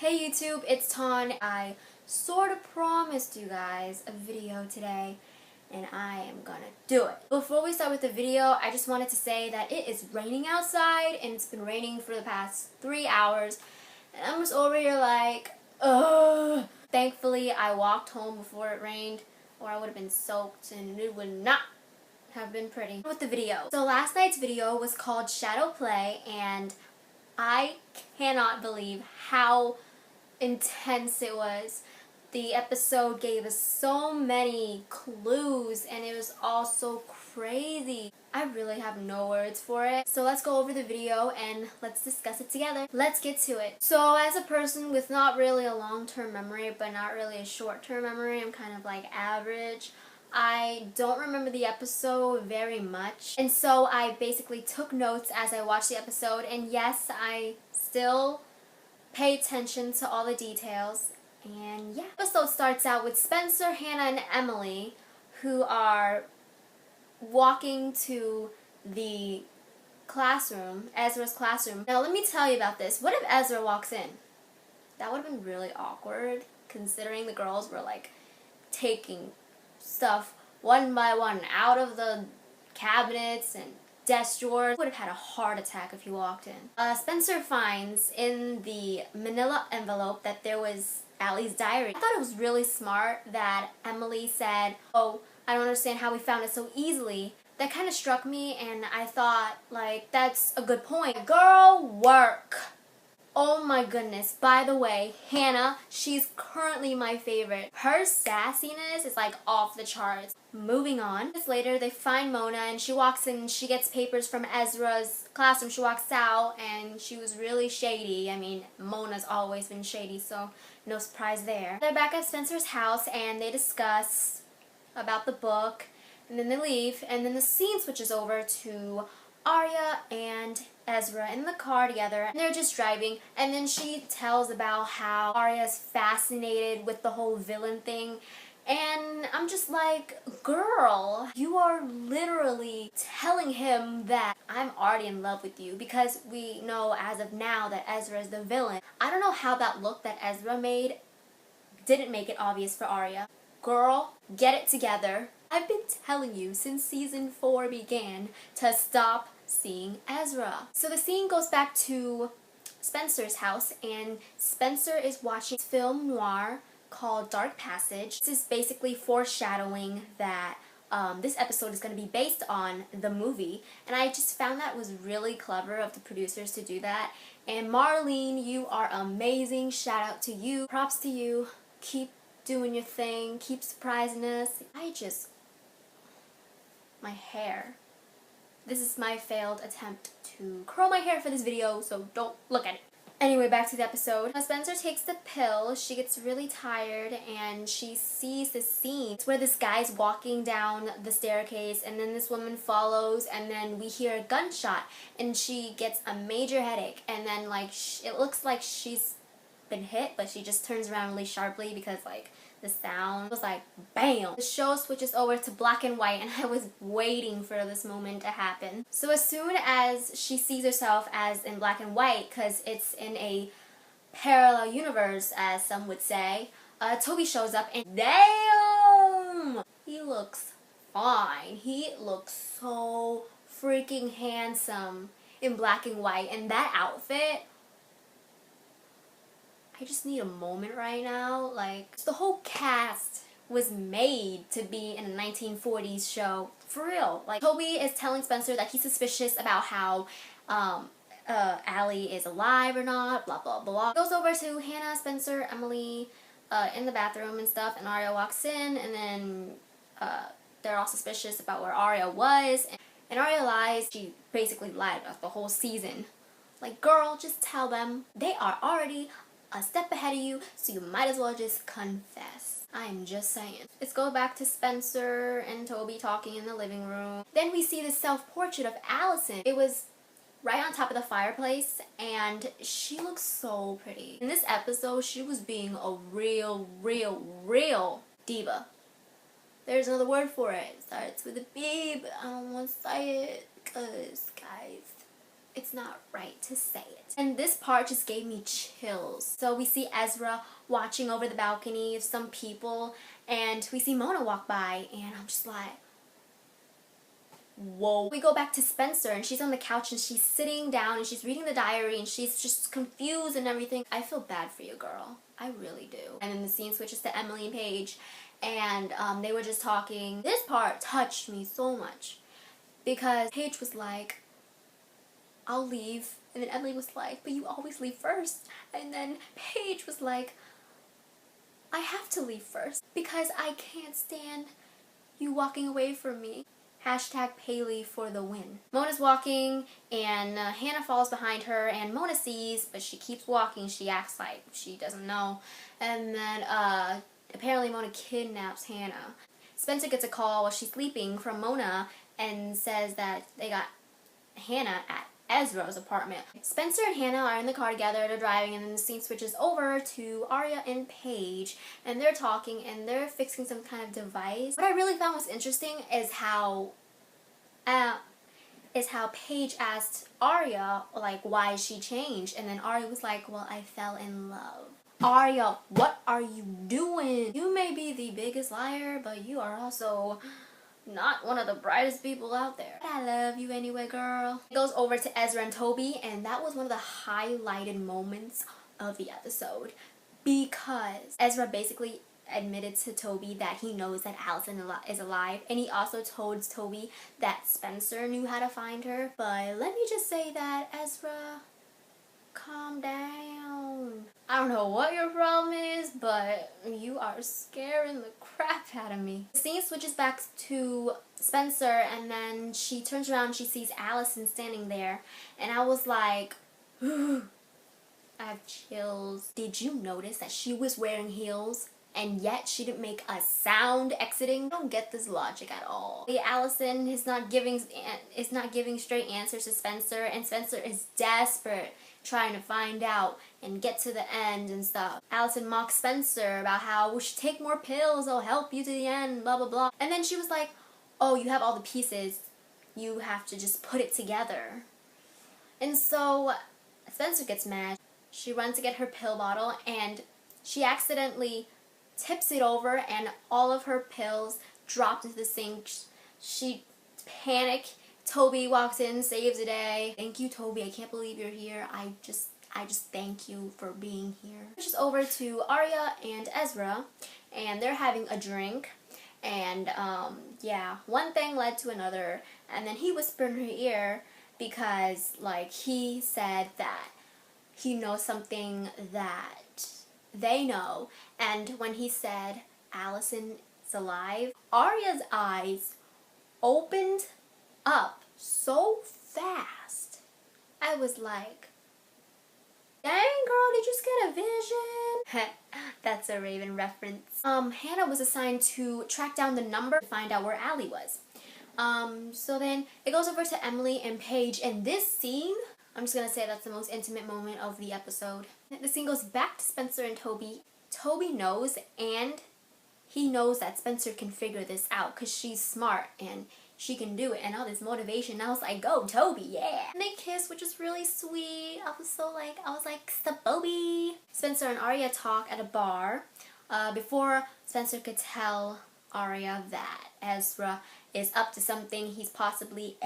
Hey YouTube, it's Thaaanh. I sort of promised you guys a video today, and I am gonna do it. Before we start with the video, I just wanted to say that it is raining outside, and it's been raining for the past 3 hours, and I'm just over here like, ugh. Thankfully, I walked home before it rained, or I would have been soaked, and it would not have been pretty. With the video. So last night's video was called Shadow Play, and I cannot believe how intense it was. The episode gave us so many clues and it was all so crazy. I really have no words for it. So let's go over the video and let's discuss it together. Let's get to it. So as a person with not really a long-term memory but not really a short-term memory, I'm kind of like average. I don't remember the episode very much, and so I basically took notes as I watched the episode, and yes, I still pay attention to all the details. And yeah, the episode starts out with Spencer, Hannah, and Emily, who are walking to the classroom, Ezra's classroom. Now let me tell you about this. What if Ezra walks in? That would have been really awkward, considering the girls were like taking stuff one by one out of the cabinets and desk drawers. Would have had a heart attack if he walked in. Spencer finds in the manila envelope that there was Allie's diary. I thought it was really smart that Emily said, "Oh, I don't understand how we found it so easily." That kind of struck me, and I thought, like, that's a good point. Girl, work. Oh my goodness. By the way, Hannah, she's currently my favorite. Her sassiness is like off the charts. Moving on. Later, they find Mona and she walks in and she gets papers from Ezra's classroom. She walks out and she was really shady. I mean, Mona's always been shady, so no surprise there. They're back at Spencer's house and they discuss about the book, and then they leave, and then the scene switches over to Arya and Ezra in the car together, and they're just driving, and then she tells about how Arya's fascinated with the whole villain thing, and I'm just like, girl, you are literally telling him that I'm already in love with you, because we know as of now that Ezra is the villain. I don't know how that look that Ezra made didn't make it obvious for Arya. Girl, get it together. I've been telling you since season 4 began to stop seeing Ezra. So the scene goes back to Spencer's house, and Spencer is watching a film noir called Dark Passage. This is basically foreshadowing that this episode is going to be based on the movie, and I just found that was really clever of the producers to do that. And Marlene, you are amazing. Shout out to you. Props to you. Keep doing your thing. Keep surprising us. My hair. This is my failed attempt to curl my hair for this video, so don't look at it. Anyway, back to the episode. Spencer takes the pill, she gets really tired, and she sees this scene. It's where this guy's walking down the staircase, and then this woman follows, and then we hear a gunshot, and she gets a major headache, and then like it looks like she's been hit, but she just turns around really sharply because like the sound was like bam. The show switches over to black and white, and I was waiting for this moment to happen. So as soon as she sees herself as in black and white, because it's in a parallel universe, as some would say, Toby shows up, and damn, he looks fine. He looks so freaking handsome in black and white, and that outfit, I just need a moment right now. Like, the whole cast was made to be in a 1940s show. For real. Like, Toby is telling Spencer that he's suspicious about how Allie is alive or not, blah, blah, blah. Goes over to Hannah, Spencer, Emily in the bathroom and stuff, and Arya walks in, and then they're all suspicious about where Arya was. And Arya lies. She basically lied about the whole season. Like, girl, just tell them. They are already a step ahead of you, so you might as well just confess. I am just saying. Let's go back to Spencer and Toby talking in the living room. Then we see this self-portrait of Allison. It was right on top of the fireplace, and she looks so pretty. In this episode, she was being a real diva. There's another word for it. It starts with a B, but I don't want to say it because, guys, it's not right to say it. And this part just gave me chills. So we see Ezra watching over the balcony of some people, and we see Mona walk by, and I'm just like, whoa. We go back to Spencer, and she's on the couch, and she's sitting down, and she's reading the diary, and she's just confused and everything. I feel bad for you, girl. I really do. And then the scene switches to Emily and Paige, and they were just talking. This part touched me so much, because Paige was like, I'll leave. And then Emily was like, but you always leave first. And then Paige was like, I have to leave first because I can't stand you walking away from me. Hashtag Paley for the win. Mona's walking, and Hannah follows behind her, and Mona sees, but she keeps walking. She acts like she doesn't know. And then apparently Mona kidnaps Hannah. Spencer gets a call while she's sleeping from Mona and says that they got Hannah at Ezra's apartment. Spencer and Hannah are in the car together, they're driving, and then the scene switches over to Arya and Paige, and they're talking, and they're fixing some kind of device. What I really found was interesting is how Paige asked Arya, like, why she changed, and then Arya was like, well, I fell in love. Arya, what are you doing? You may be the biggest liar, but you are also not one of the brightest people out there. I love you anyway, girl. It goes over to Ezra and Toby, and that was one of the highlighted moments of the episode, because Ezra basically admitted to Toby that he knows that Allison is alive, and he also told Toby that Spencer knew how to find her. But let me just say that, Ezra, calm down. I don't know what your problem is, but you are scaring the crap out of me. The scene switches back to Spencer, and then she turns around and she sees Allison standing there, and I was like, I have chills. Did you notice that she was wearing heels, and yet she didn't make a sound exiting? I don't get this logic at all. Allison is not giving straight answers to Spencer, and Spencer is desperate, trying to find out and get to the end and stuff. Allison mocks Spencer about how we should take more pills, they'll help you to the end, blah blah blah. And then she was like, oh, you have all the pieces, you have to just put it together. And so Spencer gets mad. She runs to get her pill bottle, and she accidentally tips it over, and all of her pills dropped into the sink. She panicked. Toby walks in, saves the day. Thank you, Toby. I can't believe you're here. I just thank you for being here. Just over to Arya and Ezra, and they're having a drink. And yeah, one thing led to another, and then he whispered in her ear because, like, he said that he knows something that they know. And when he said Allison is alive, Arya's eyes opened up so fast. I was like, dang, girl, did you just get a vision? That's a Raven reference. Hannah was assigned to track down the number to find out where Allie was. So then it goes over to Emily and Paige, and this scene, I'm just gonna say that's the most intimate moment of the episode. The scene goes back to Spencer and Toby. Toby knows, and he knows that Spencer can figure this out because she's smart and she can do it, and all this motivation. I was like, go Toby, yeah. And they kiss, which is really sweet. I was like, Sabobi. Spencer and Arya talk at a bar before Spencer could tell Arya that Ezra is up to something. He's possibly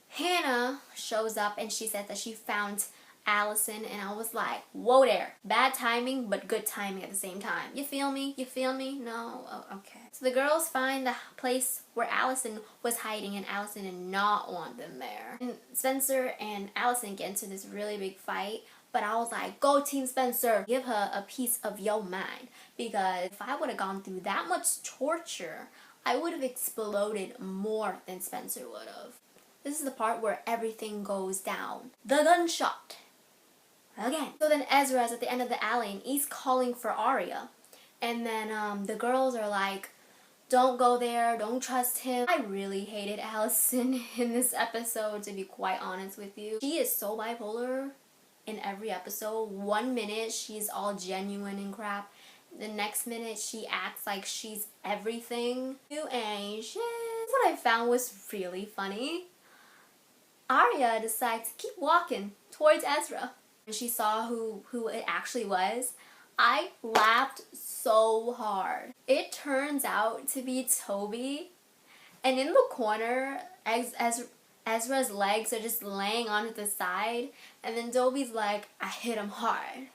Hannah shows up, and she says that she found Allison, and I was like, whoa there. Bad timing, but good timing at the same time. You feel me? You feel me? No? Oh, okay. So the girls find the place where Allison was hiding, and Allison did not want them there. And Spencer and Allison get into this really big fight, but I was like, go Team Spencer. Give her a piece of your mind. Because if I would have gone through that much torture, I would have exploded more than Spencer would have. This is the part where everything goes down. The gunshot. Again. So then Ezra's at the end of the alley, and he's calling for Arya. And then the girls are like, don't go there, don't trust him. I really hated Allison in this episode, to be quite honest with you. She is so bipolar in every episode. 1 minute she's all genuine and crap. The next minute she acts like she's everything. You ain't shit. What I found was really funny Arya decides to keep walking towards Ezra. When she saw who it actually was, I laughed so hard. It turns out to be Toby. And in the corner, Ezra's legs are just laying on the side. And then Toby's like, I hit him hard,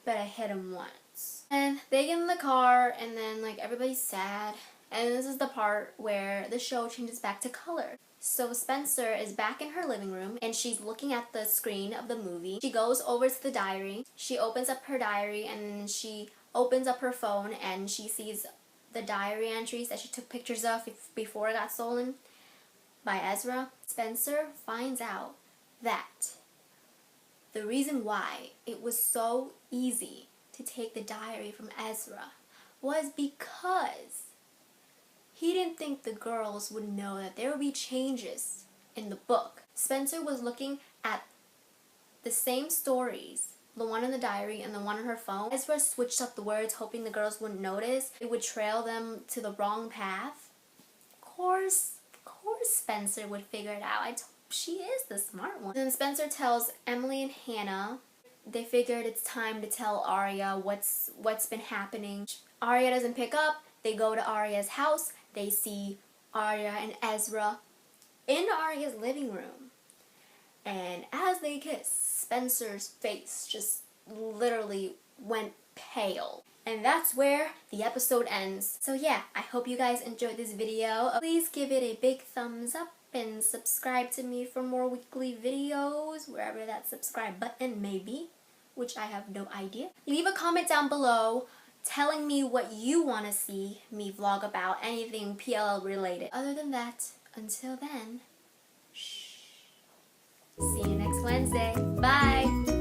but I hit him once. And they get in the car, and then like everybody's sad. And this is the part where the show changes back to color. So Spencer is back in her living room, and she's looking at the screen of the movie. She goes over to the diary. She opens up her diary, and then she opens up her phone, and she sees the diary entries that she took pictures of before it got stolen by Ezra. Spencer finds out that the reason why it was so easy to take the diary from Ezra was because he didn't think the girls would know that there would be changes in the book. Spencer was looking at the same stories, the one in the diary and the one on her phone. Ezra switched up the words, hoping the girls wouldn't notice. It would trail them to the wrong path. Of course Spencer would figure it out. She is the smart one. Then Spencer tells Emily and Hannah. They figured it's time to tell Arya what's been happening. Arya doesn't pick up. They go to Arya's house. They see Arya and Ezra in Arya's living room. And as they kiss, Spencer's face just literally went pale. And that's where the episode ends. So yeah, I hope you guys enjoyed this video. Please give it a big thumbs up and subscribe to me for more weekly videos, wherever that subscribe button may be, which I have no idea. Leave a comment down below telling me what you want to see me vlog about, anything PLL related. Other than that, until then, shh. See you next Wednesday. Bye!